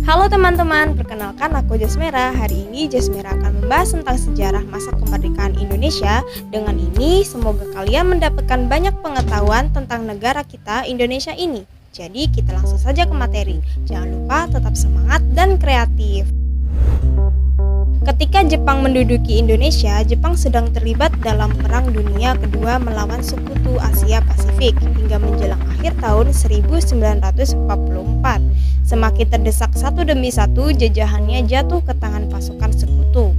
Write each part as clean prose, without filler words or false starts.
Halo teman-teman, perkenalkan aku Jasmera. Hari ini Jasmera akan membahas tentang sejarah masa kemerdekaan Indonesia. Dengan ini, semoga kalian mendapatkan banyak pengetahuan tentang negara kita Indonesia ini. Jadi kita langsung saja ke materi. Jangan lupa tetap semangat dan kreatif. Ketika Jepang menduduki Indonesia, Jepang sedang terlibat dalam Perang Dunia Kedua melawan sekutu Asia Pasifik hingga menjelang akhir tahun 1944. Semakin terdesak satu demi satu, jajahannya jatuh ke tangan pasukan sekutu.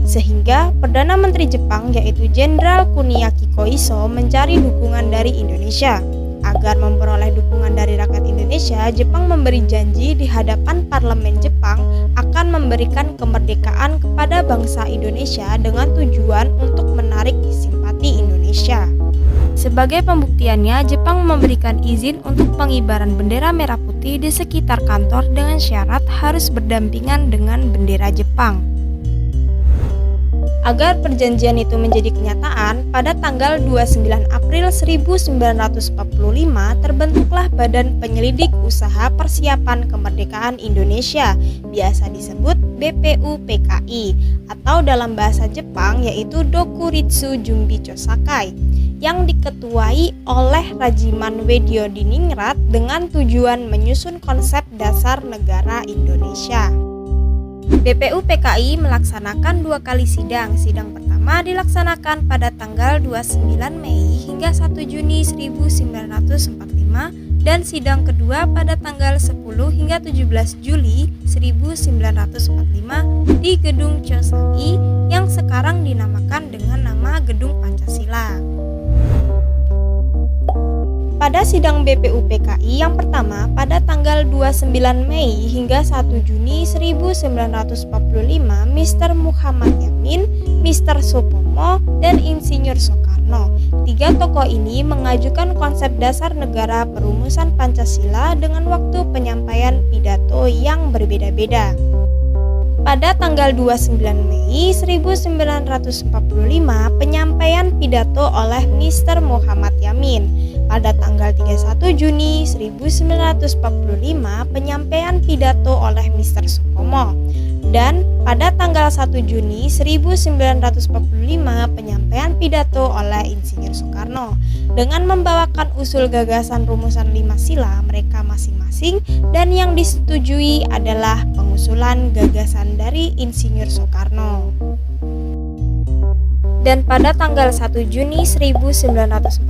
Sehingga Perdana Menteri Jepang yaitu Jenderal Kuniaki Koiso mencari dukungan dari Indonesia. Agar memperoleh dukungan dari rakyat Indonesia, Jepang memberi janji di hadapan parlemen Jepang akan memberikan kemerdekaan kepada bangsa Indonesia dengan tujuan untuk menarik simpati Indonesia. Sebagai pembuktiannya, Jepang memberikan izin untuk pengibaran bendera merah putih di sekitar kantor dengan syarat harus berdampingan dengan bendera Jepang. Agar perjanjian itu menjadi kenyataan, pada tanggal 29 April 1945 terbentuklah Badan Penyelidik Usaha Persiapan Kemerdekaan Indonesia, biasa disebut BPUPKI, atau dalam bahasa Jepang yaitu Dokuritsu Jumbicho Sakai, yang diketuai oleh Rajiman Wedyodiningrat dengan tujuan menyusun konsep dasar negara Indonesia. BPUPKI melaksanakan 2 kali sidang. Sidang pertama dilaksanakan pada tanggal 29 Mei hingga 1 Juni 1945 dan sidang kedua pada tanggal 10 hingga 17 Juli 1945 di Gedung Chosai yang sekarang dinamakan dengan nama Gedung Pancasila. Pada sidang BPUPKI yang pertama pada tanggal 29 Mei hingga 1 Juni 1945, Mr. Muhammad Yamin, Mr. Supomo, dan Insinyur Soekarno. 3 tokoh ini mengajukan konsep dasar negara perumusan Pancasila dengan waktu penyampaian pidato yang berbeda-beda. Pada tanggal 29 Mei 1945, penyampaian pidato oleh Mr. Muhammad Yamin. Pada tanggal 31 Juni 1945, penyampaian pidato oleh Mr. Supomo. Dan pada tanggal 1 Juni 1945, penyampaian pidato oleh Insinyur Soekarno. Dengan membawakan usul gagasan rumusan 5 sila mereka masing-masing, dan yang disetujui adalah pengusulan gagasan dari Insinyur Soekarno. Dan pada tanggal 1 Juni 1945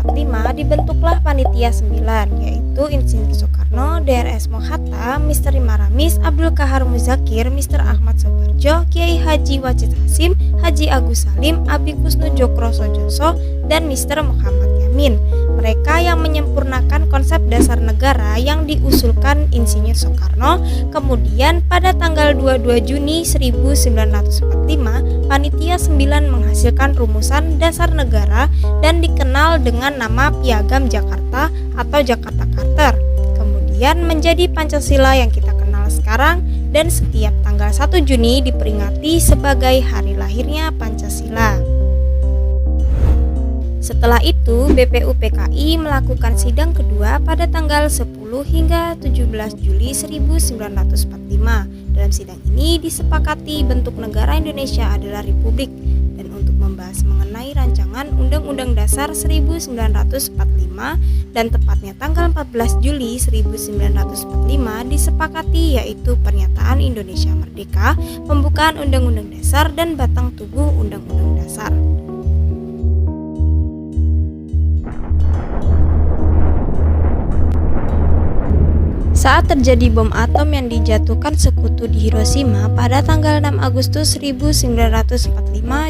dibentuklah Panitia 9, yaitu Insinyur Soekarno, DRS Mohatta, Mr. Imaramis, Abdul Kahar Muzakir, Mr. Ahmad Soebarjo, Kiai Haji Wajid Hasim, Haji Agus Salim, Abi Kusnu Jokro Sojoso, dan Mr. Muhammad Yamin. Mereka yang menyempurnakan konsep dasar negara yang diusulkan Insinyur Soekarno. Kemudian pada tanggal 22 Juni 1945, Panitia 9 menghasilkan rumusan dasar negara dan dikenal dengan nama Piagam Jakarta atau Jakarta Charter. Kemudian menjadi Pancasila yang kita kenal sekarang, dan setiap tanggal 1 Juni diperingati sebagai hari lahirnya Pancasila. Setelah itu, BPUPKI melakukan sidang kedua pada tanggal 10 hingga 17 Juli 1945. Dalam sidang ini disepakati bentuk negara Indonesia adalah republik, dan untuk membahas mengenai rancangan Undang-Undang Dasar 1945 dan tepatnya tanggal 14 Juli 1945 disepakati, yaitu pernyataan Indonesia Merdeka, pembukaan Undang-Undang Dasar, dan batang tubuh Undang-Undang Dasar. Saat terjadi bom atom yang dijatuhkan sekutu di Hiroshima pada tanggal 6 Agustus 1945,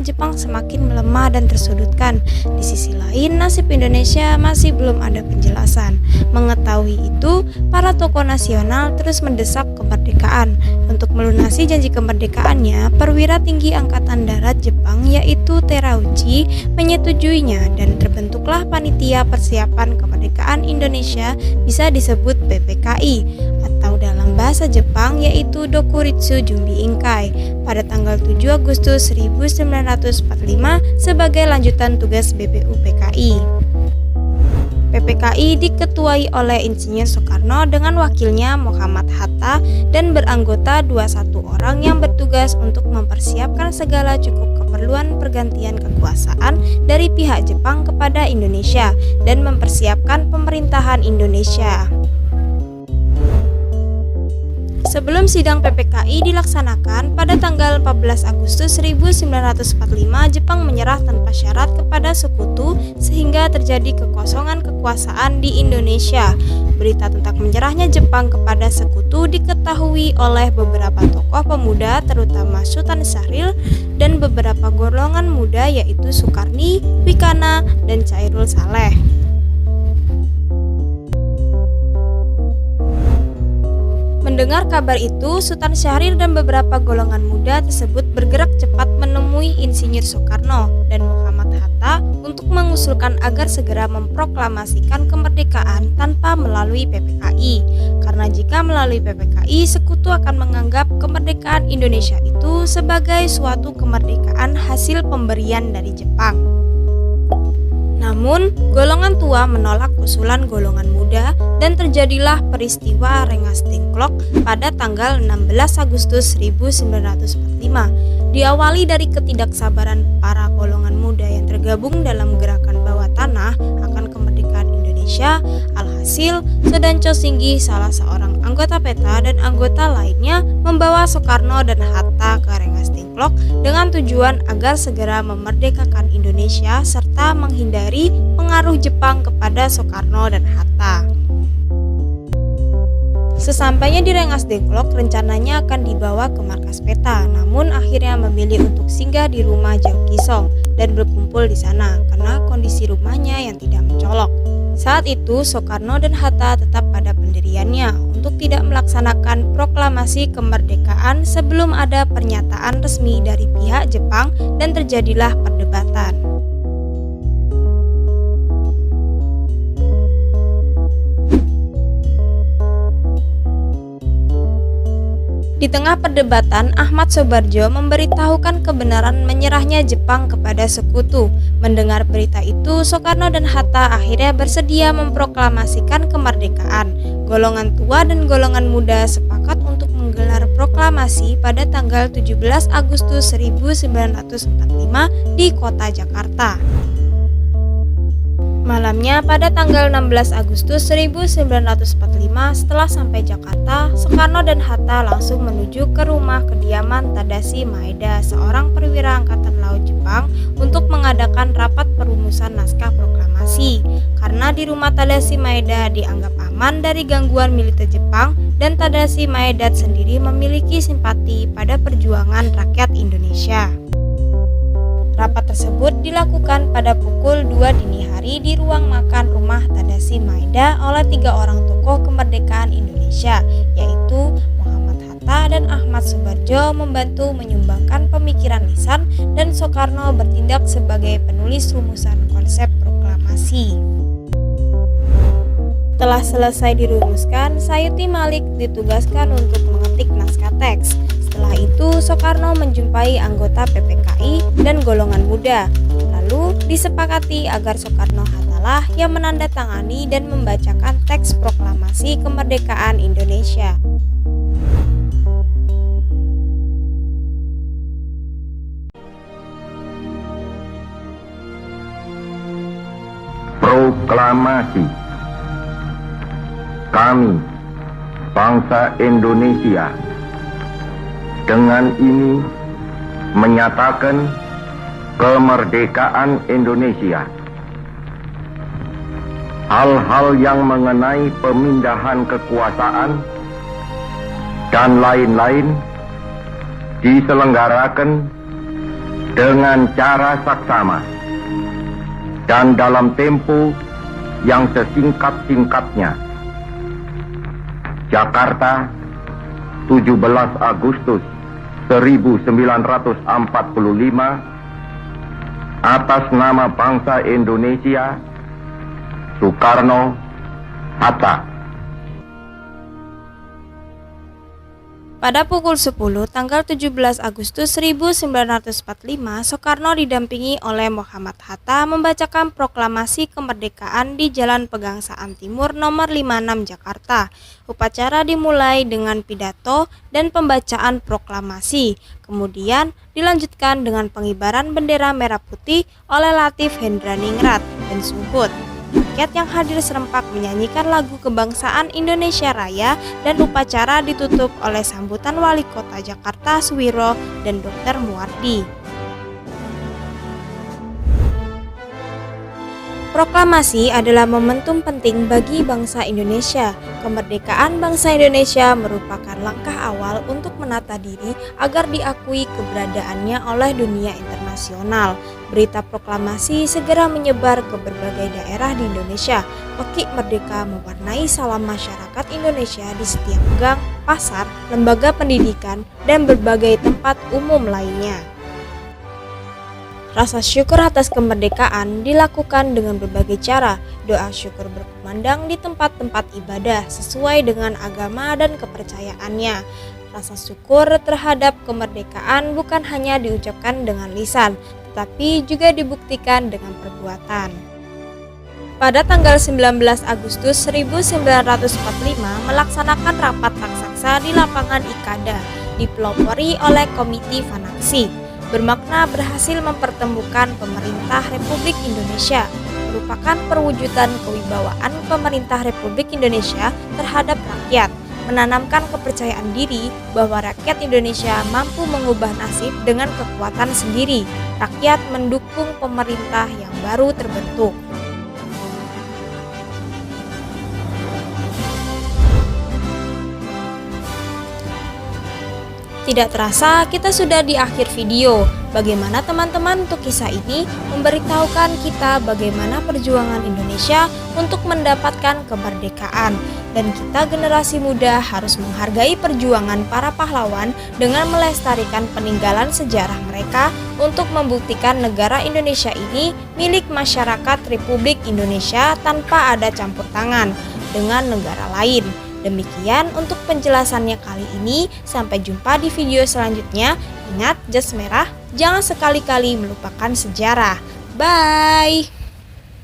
Jepang semakin melemah dan tersudutkan. Di sisi lain, nasib Indonesia masih belum ada penjelasan. Mengetahui itu, para tokoh nasional terus mendesak kemerdekaan. Untuk melunasi janji kemerdekaannya, perwira tinggi Angkatan Darat Jepang yaitu Terauchi menyetujuinya, dan terbentuklah Panitia Persiapan Kemerdekaan Indonesia, bisa disebut PPKI, atau dalam bahasa Jepang yaitu Dokuritsu Jumbi Inkai, pada tanggal 7 Agustus 1945 sebagai lanjutan tugas BPUPKI. PPKI diketuai oleh Insinyur Soekarno dengan wakilnya Muhammad Hatta dan beranggota 21 orang yang bertugas untuk mempersiapkan segala cukup keperluan pergantian kekuasaan dari pihak Jepang kepada Indonesia dan mempersiapkan pemerintahan Indonesia. Sebelum sidang PPKI dilaksanakan pada tanggal 14 Agustus 1945, Jepang menyerah tanpa syarat kepada Sekutu sehingga terjadi kekosongan kekuasaan di Indonesia. Berita tentang menyerahnya Jepang kepada Sekutu diketahui oleh beberapa tokoh pemuda terutama Sultan Syahrir dan beberapa golongan muda yaitu Sukarni, Wikana, dan Chairul Saleh. Mendengar kabar itu, Sultan Syahrir dan beberapa golongan muda tersebut bergerak cepat menemui Insinyur Soekarno dan Muhammad Hatta untuk mengusulkan agar segera memproklamasikan kemerdekaan tanpa melalui PPKI. Karena jika melalui PPKI, Sekutu akan menganggap kemerdekaan Indonesia itu sebagai suatu kemerdekaan hasil pemberian dari Jepang. Namun, golongan tua menolak usulan golongan muda dan terjadilah peristiwa Rengas Dengklok pada tanggal 16 Agustus 1945. Diawali dari ketidaksabaran para golongan muda yang tergabung dalam gerakan bawah tanah akan kemerdekaan Indonesia. Alhasil, Sudanco Singgi, salah seorang anggota PETA dan anggota lainnya membawa Soekarno dan Hatta ke Rengas Dengklok dengan tujuan agar segera memerdekakan Indonesia serta menghindari pengaruh Jepang kepada Soekarno dan Hatta. Sesampainya di Rengas Dengklok, rencananya akan dibawa ke markas PETA, namun akhirnya memilih untuk singgah di rumah Jang Kisong dan berkumpul di sana karena kondisi rumahnya yang tidak mencolok. Saat itu, Soekarno dan Hatta tetap pada pendiriannya untuk tidak melaksanakan proklamasi kemerdekaan sebelum ada pernyataan resmi dari pihak Jepang dan terjadilah perdebatan. Di tengah perdebatan, Ahmad Soebardjo memberitahukan kebenaran menyerahnya Jepang kepada Sekutu. Mendengar berita itu, Soekarno dan Hatta akhirnya bersedia memproklamasikan kemerdekaan. Golongan tua dan golongan muda sepakat untuk menggelar proklamasi pada tanggal 17 Agustus 1945 di kota Jakarta. Malamnya pada tanggal 16 Agustus 1945 setelah sampai Jakarta, Soekarno dan Hatta langsung menuju ke rumah kediaman Tadashi Maeda, seorang perwira Angkatan Laut Jepang, untuk mengadakan rapat perumusan naskah proklamasi. Karena di rumah Tadashi Maeda dianggap aman dari gangguan militer Jepang dan Tadashi Maeda sendiri memiliki simpati pada perjuangan rakyat Indonesia. Rapat tersebut dilakukan pada pukul 2 dini hari di ruang makan rumah Tadashi Maeda oleh 3 orang tokoh kemerdekaan Indonesia, yaitu Muhammad Hatta dan Ahmad Soebardjo membantu menyumbangkan pemikiran lisan dan Soekarno bertindak sebagai penulis rumusan konsep proklamasi. Setelah selesai dirumuskan, Sayuti Malik ditugaskan untuk mengetik naskah teks. Setelah itu, Soekarno menjumpai anggota PPKI dan golongan muda. Lalu disepakati agar Soekarno-Hattalah yang menandatangani dan membacakan teks proklamasi kemerdekaan Indonesia. Proklamasi. Kami, bangsa Indonesia, dengan ini menyatakan kemerdekaan Indonesia. Hal-hal yang mengenai pemindahan kekuasaan dan lain-lain diselenggarakan dengan cara saksama dan dalam tempo yang sesingkat-singkatnya. Jakarta, 17 Agustus 1945, atas nama bangsa Indonesia, Soekarno, Hatta. Pada pukul 10 tanggal 17 Agustus 1945, Soekarno didampingi oleh Muhammad Hatta membacakan proklamasi kemerdekaan di Jalan Pegangsaan Timur nomor 56 Jakarta. Upacara dimulai dengan pidato dan pembacaan proklamasi. Kemudian dilanjutkan dengan pengibaran bendera merah putih oleh Latif Hendraningrat dan Subud. Rakyat yang hadir serempak menyanyikan lagu kebangsaan Indonesia Raya dan upacara ditutup oleh sambutan Wali Kota Jakarta Suwiro dan Dr. Muwardi. Proklamasi adalah momentum penting bagi bangsa Indonesia. Kemerdekaan bangsa Indonesia merupakan langkah awal untuk menata diri agar diakui keberadaannya oleh dunia internasional. Berita proklamasi segera menyebar ke berbagai daerah di Indonesia. Pekik Merdeka mewarnai salam masyarakat Indonesia di setiap gang, pasar, lembaga pendidikan, dan berbagai tempat umum lainnya. Rasa syukur atas kemerdekaan dilakukan dengan berbagai cara. Doa syukur berkumandang di tempat-tempat ibadah sesuai dengan agama dan kepercayaannya. Rasa syukur terhadap kemerdekaan bukan hanya diucapkan dengan lisan, tetapi juga dibuktikan dengan perbuatan. Pada tanggal 19 Agustus 1945 melaksanakan rapat raksasa di lapangan Ikada, dipelopori oleh Komiti Fanaksi. Bermakna berhasil mempertemukan pemerintah Republik Indonesia, merupakan perwujudan kewibawaan pemerintah Republik Indonesia terhadap rakyat, menanamkan kepercayaan diri bahwa rakyat Indonesia mampu mengubah nasib dengan kekuatan sendiri. Rakyat mendukung pemerintah yang baru terbentuk. Tidak terasa kita sudah di akhir video. Bagaimana teman-teman untuk kisah ini memberitahukan kita bagaimana perjuangan Indonesia untuk mendapatkan kemerdekaan. Dan kita generasi muda harus menghargai perjuangan para pahlawan dengan melestarikan peninggalan sejarah mereka untuk membuktikan negara Indonesia ini milik masyarakat Republik Indonesia tanpa ada campur tangan dengan negara lain. Demikian untuk penjelasannya kali ini, sampai jumpa di video selanjutnya. Ingat, jas merah, jangan sekali-kali melupakan sejarah. Bye!